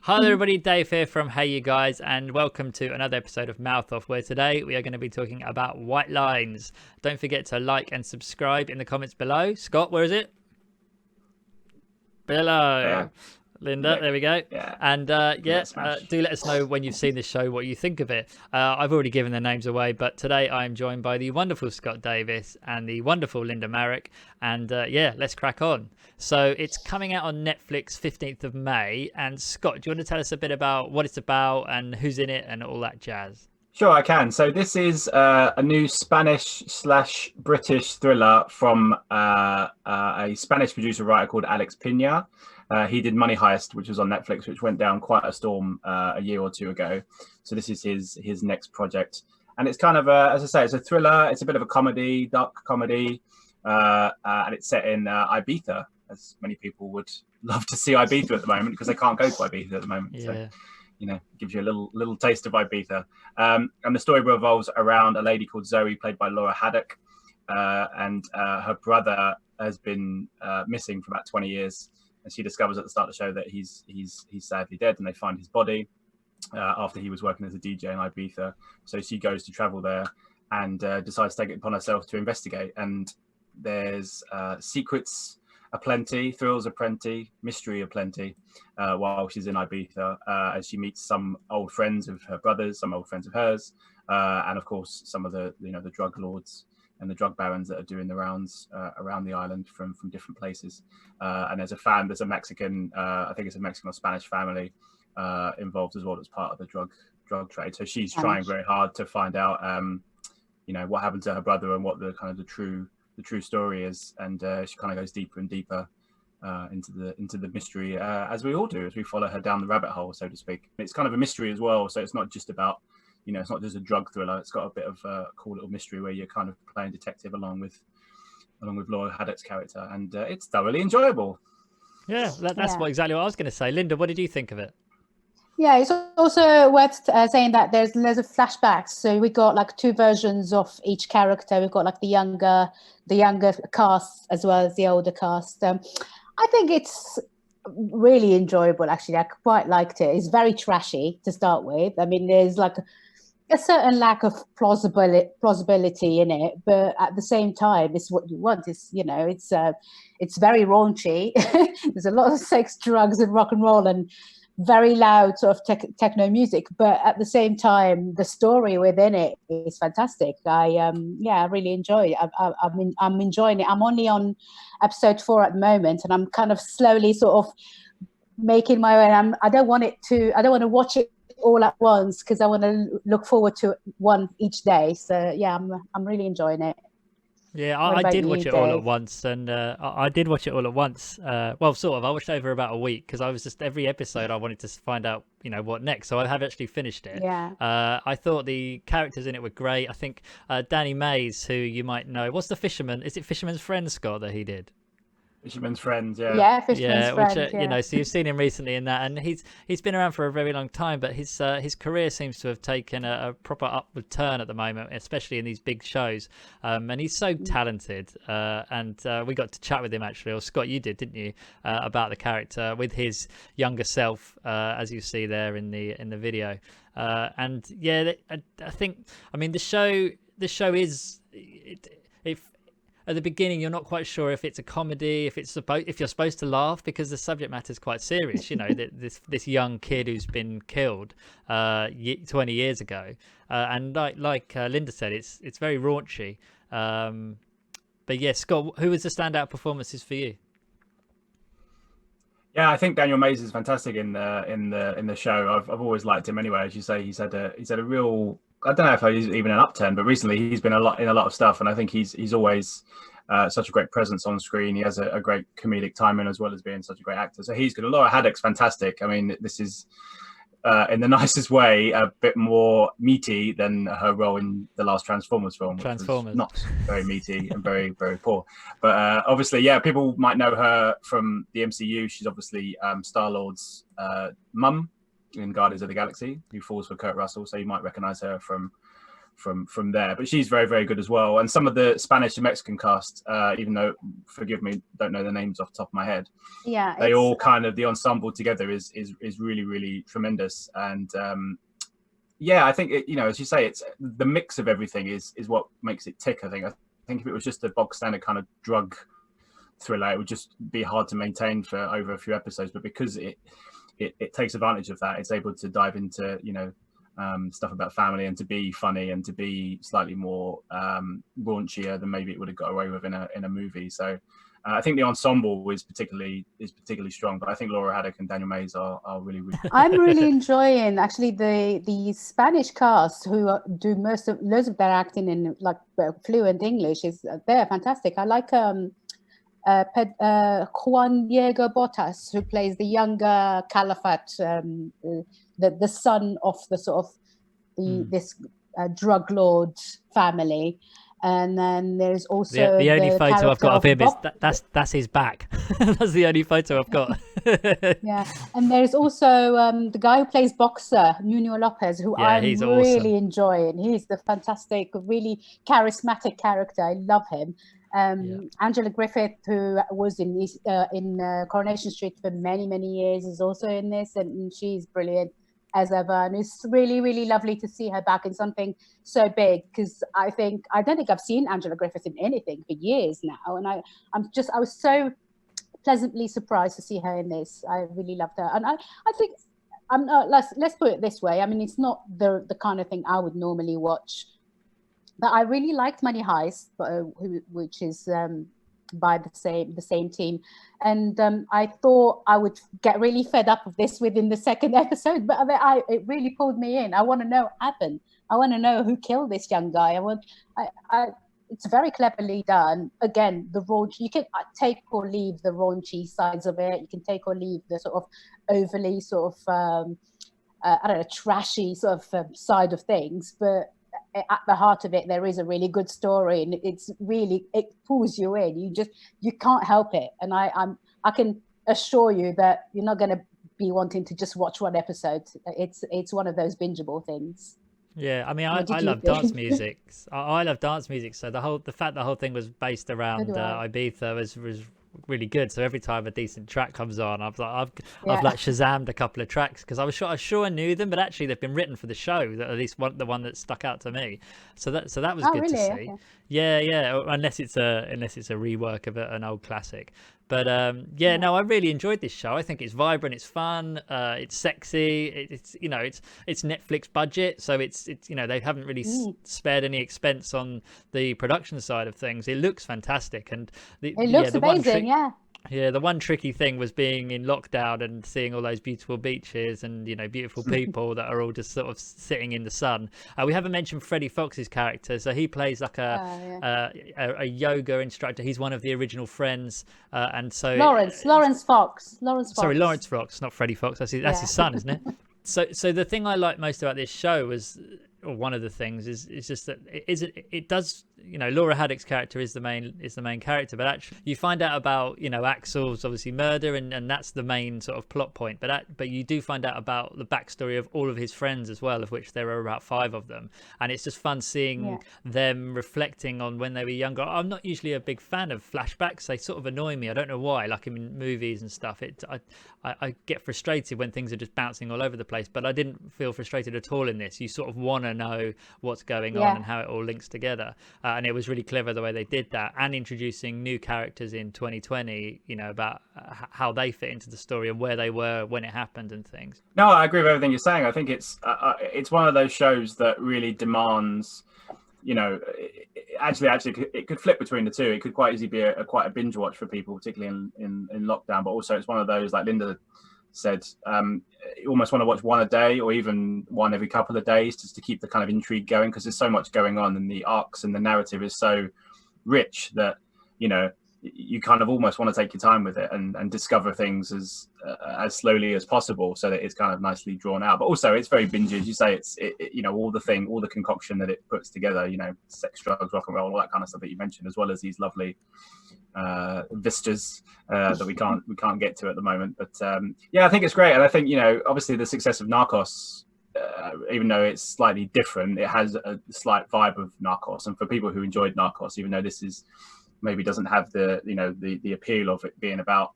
Hi there, everybody. Dave here from Hey You Guys, and welcome to another episode of Mouth Off, where today we are going to be talking about white lines. Don't forget to like and subscribe in the comments below. Scott, where is it? Yeah, Below. Linda, yeah, there we go. yeah. And Give it a smash. do let us know when you've seen this show what you think of it. I've already given the names away, but today I am joined by the wonderful Scott Davis and the wonderful Linda Marek. And let's crack on. So it's coming out on Netflix 15th of May. And Scott, do you want to tell us a bit about what it's about and who's in it and all that jazz? Sure, I can. So this is a new Spanish slash British thriller from a Spanish producer writer called Alex Pina. He did Money Heist, which was on Netflix, which went down quite a storm a year or two ago. So this is his next project, and it's kind of as I say, it's a thriller. It's a bit of a comedy, dark comedy, and it's set in Ibiza, as many people would love to see Ibiza at the moment because they can't go to Ibiza at the moment. So Yeah. gives you a little taste of Ibiza. And the story revolves around a lady called Zoe, played by Laura Haddock, and her brother has been missing for about 20 years. And she discovers at the start of the show that he's sadly dead, and they find his body after he was working as a DJ in Ibiza. So she goes to travel there and decides to take it upon herself to investigate. And there's secrets aplenty, thrills aplenty, mystery aplenty while she's in Ibiza, as she meets some old friends of her brothers, some old friends of hers, and of course some of the drug lords and the drug barons that are doing the rounds around the island from different places. And there's a Mexican, I think it's a Mexican or Spanish family involved as well as part of the drug trade. So she's trying very hard to find out, what happened to her brother and what the true story is, and she kind of goes deeper and deeper into the mystery, as we all do, as we follow her down the rabbit hole, so to speak. It's kind of a mystery as well, so it's not just about, it's not just a drug thriller. It's got a bit of a cool little mystery where you're kind of playing detective along with Laura Haddock's character, and it's thoroughly enjoyable. Yeah, that's exactly what I was going to say. Linda, what did you think of it? Yeah, it's also worth saying that there's loads of flashbacks. So we got like two versions of each character. We've got like the younger cast as well as the older cast. I think it's really enjoyable. Actually, I quite liked it. It's very trashy to start with. I mean, there's like a certain lack of plausibility in it, but at the same time, it's what you want. It's very raunchy. There's a lot of sex, drugs, and rock and roll, and very loud sort of techno music, but at the same time the story within it is fantastic. I really enjoy it. I'm enjoying it. I'm only on episode 4 at the moment, and I'm kind of slowly sort of making my way. I don't want to watch it all at once because I want to look forward to one each day. So yeah, I'm really enjoying it. Yeah, I did watch it all at once, and I did watch it all at once. Well, sort of. I watched it over about a week because I was just every episode I wanted to find out, what next. So I have actually finished it. Yeah. I thought the characters in it were great. I think Danny Mays, who you might know, what's the fisherman? Is it Fisherman's Friend, Scott, that he did? Fisherman's Friends, yeah. Yeah, Fisherman's Friend, yeah. So you've seen him recently in that, and he's been around for a very long time, but his career seems to have taken a proper upward turn at the moment, especially in these big shows. And he's so talented. And we got to chat with him actually, or Scott, you did, didn't you, about the character with his younger self, as you see there in the video. And yeah, I think, the show is it at the beginning you're not quite sure if it's a comedy, if you're supposed to laugh, because the subject matter is quite serious. This young kid who's been killed 20 years ago, and like Linda said, it's very raunchy. But yeah, Scott, who was the standout performances for you? Yeah, I think Daniel Mays is fantastic in the show. I've always liked him anyway. As you say, he's had a real, I don't know if he's even an upturn, but recently he's been in a lot of stuff, and I think he's always such a great presence on screen. He has a great comedic timing as well as being such a great actor. So he's good. Laura Haddock's fantastic. I mean, this is in the nicest way a bit more meaty than her role in the last Transformers film, which was not very meaty and very, very poor. But obviously, yeah, people might know her from the MCU. She's obviously Star-Lord's mum in Guardians of the Galaxy, who falls for Kurt Russell. So you might recognize her from from there. But she's very, very good as well. And some of the Spanish and Mexican cast, even though, forgive me, don't know the names off the top of my head. Yeah, they all kind of, the ensemble together is really, really tremendous. And yeah, I think as you say, it's the mix of everything is what makes it tick. I think if it was just a bog standard kind of drug thriller, it would just be hard to maintain for over a few episodes. But because it takes advantage of that, it's able to dive into stuff about family and to be funny and to be slightly more raunchier than maybe it would have got away with in a movie. So I think the ensemble is particularly strong, but I think Laura Haddock and Daniel Mays are really, really I'm really enjoying actually the Spanish cast who do loads of their acting in like fluent English. They're fantastic. I like Juan Diego Botas, who plays the younger Calafat, the son of the sort of this drug lord family. And then there's also the only photo I've got of him is that's his back. That's the only photo I've got. Yeah, and there's also the guy who plays boxer, Nuno Lopez, who I'm really awesome. enjoying. He's the fantastic, really charismatic character. I love him. Angela Griffith, who was in Coronation Street for many, many years, is also in this, and she's brilliant as ever. And it's really, really lovely to see her back in something so big, because I don't think I've seen Angela Griffith in anything for years now, and I was so pleasantly surprised to see her in this. I really loved her, and I think let's put it this way. I mean, it's not the kind of thing I would normally watch, but I really liked Money Heist, which is by the same team, and I thought I would get really fed up of this within the second episode, but it really pulled me in. I want to know what happened. I want to know who killed this young guy. It's very cleverly done. Again, the raunchy, you can take or leave the raunchy sides of it. You can take or leave the sort of overly sort of trashy sort of side of things, but at the heart of it, there is a really good story, and it pulls you in. You can't help it, and I can assure you that you're not going to be wanting to just watch one episode. It's one of those bingeable things. Yeah, I mean, I love dance music. I love dance music. So the fact the whole thing was based around Ibiza was really good. So every time a decent track comes on, I've like Shazammed a couple of tracks, because I was sure I knew them, but actually they've been written for the show. That at least the one that stuck out to me. So that was good to see. Okay. Yeah. Unless it's a rework of an old classic. But no, I really enjoyed this show. I think it's vibrant, it's fun, it's sexy. It's Netflix budget, so it's they haven't really spared any expense on the production side of things. It looks fantastic, and it looks amazing. Yeah, the one tricky thing was being in lockdown and seeing all those beautiful beaches and beautiful people that are all just sort of sitting in the sun. We haven't mentioned Freddie Fox's character, so he plays like a yoga instructor. He's one of the original friends, and so Lawrence Fox. Sorry, Lawrence Fox, not Freddie Fox. That's his son, isn't it? So the thing I like most about this show was, or one of the things is just that it does, Laura Haddock's character is the main character, but actually you find out about Axel's obviously murder, and that's the main sort of plot point, but you do find out about the backstory of all of his friends as well, of which there are about 5 of them, and it's just fun seeing them reflecting on when they were younger. I'm not usually a big fan of flashbacks. They sort of annoy me. I don't know why. Like in movies and stuff, I get frustrated when things are just bouncing all over the place, but I didn't feel frustrated at all in this. You sort of want to know what's going on and how it all links together, and it was really clever the way they did that, and introducing new characters in 2020 about how they fit into the story and where they were when it happened and things. No, I agree with everything you're saying. I think it's one of those shows that really demands, actually it could flip between the two. It could quite easily be quite a binge watch for people, particularly in lockdown, but also it's one of those, like Linda said, you almost want to watch one a day, or even one every couple of days, just to keep the kind of intrigue going, because there's so much going on, and the arcs and the narrative is so rich that you kind of almost want to take your time with it and discover things as slowly as possible, so that it's kind of nicely drawn out. But also it's very bingey, as you say. It's all the concoction that it puts together, sex, drugs, rock and roll, all that kind of stuff that you mentioned, as well as these lovely vistas that we can't get to at the moment. But I think it's great, and I think obviously the success of Narcos even though it's slightly different, it has a slight vibe of Narcos. And for people who enjoyed Narcos, even though this is maybe doesn't have the the appeal of it being about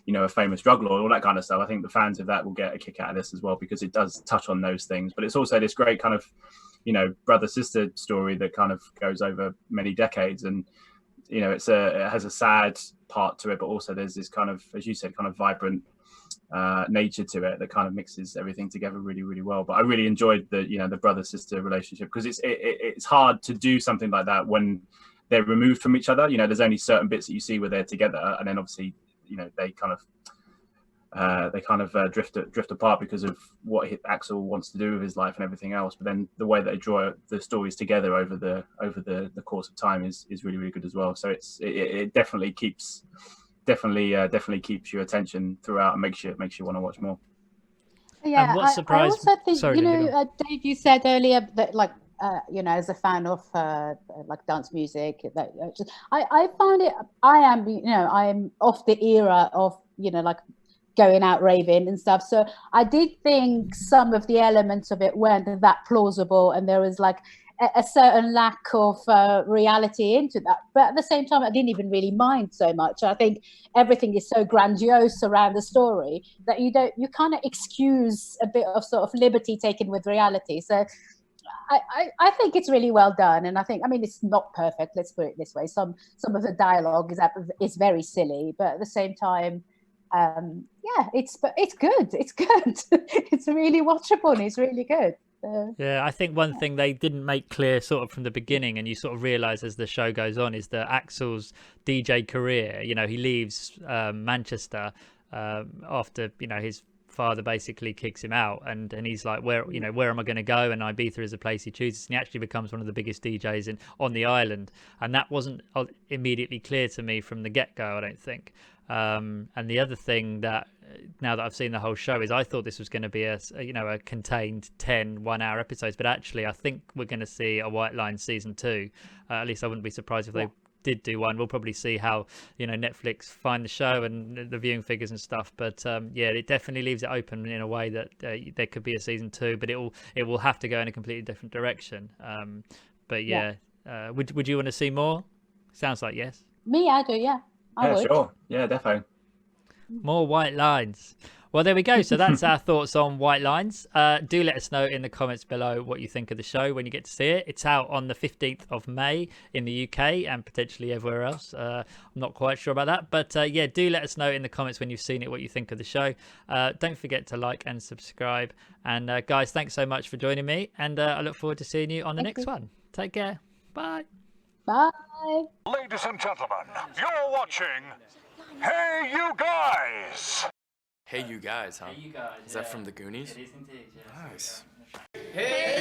a famous drug lord, all that kind of stuff, I think the fans of that will get a kick out of this as well, because it does touch on those things. But it's also this great kind of brother sister story that kind of goes over many decades, and it has a sad part to it, but also there's this kind of, as you said, kind of vibrant nature to it that kind of mixes everything together really, really well. But I really enjoyed the brother sister relationship, because it's hard to do something like that when they're removed from each other. There's only certain bits that you see where they're together, and then obviously they kind of drift apart because of what Axel wants to do with his life and everything else. But then the way that they draw the stories together over the course of time is really, really good as well. So it definitely keeps your attention throughout and makes you want to watch more. Yeah, what surprised... I also think, Sorry, Dave, you said earlier that as a fan of like dance music, I found it. I am of the era of like going out raving and stuff. So I did think some of the elements of it weren't that plausible, and there was like a certain lack of reality into that. But at the same time, I didn't even really mind so much. I think everything is so grandiose around the story that you kind of excuse a bit of sort of liberty taken with reality. So I think it's really well done, and I mean it's not perfect. Let's put it this way. Some of the dialogue is very silly, but at the same time, it's good. It's good. It's really watchable, and it's really good. Yeah, I think one thing they didn't make clear sort of from the beginning, and you sort of realise as the show goes on, is that Axel's DJ career, he leaves Manchester after, his father basically kicks him out, and he's like, where am I going to go? And Ibiza is a place he chooses, and he actually becomes one of the biggest DJs on the island. And that wasn't immediately clear to me from the get-go, I don't think. And the other thing that, now that I've seen the whole show, is I thought this was going to be a contained 10 1-hour episodes, but actually I think we're going to see a White Line season 2. At least I wouldn't be surprised if they did do one. We'll probably see how Netflix find the show and the viewing figures and stuff, but it definitely leaves it open in a way that there could be a season 2, but it will have to go in a completely different direction. Would you want to see more? Sounds like yes. Me, I do. I would. Sure. Yeah, definitely. More White Lines. Well, there we go. So that's our thoughts on White Lines. Do let us know in the comments below what you think of the show when you get to see it. It's out on the 15th of May in the UK and potentially everywhere else. I'm not quite sure about that. But do let us know in the comments when you've seen it what you think of the show. Don't forget to like and subscribe. And guys, thanks so much for joining me. And I look forward to seeing you on the next one. Take care. Bye. Bye. Ladies and gentlemen, you're watching Hey You Guys! Hey You Guys, huh? Hey, you guys. Is that from the Goonies? It is indeed, yes. Nice. Hey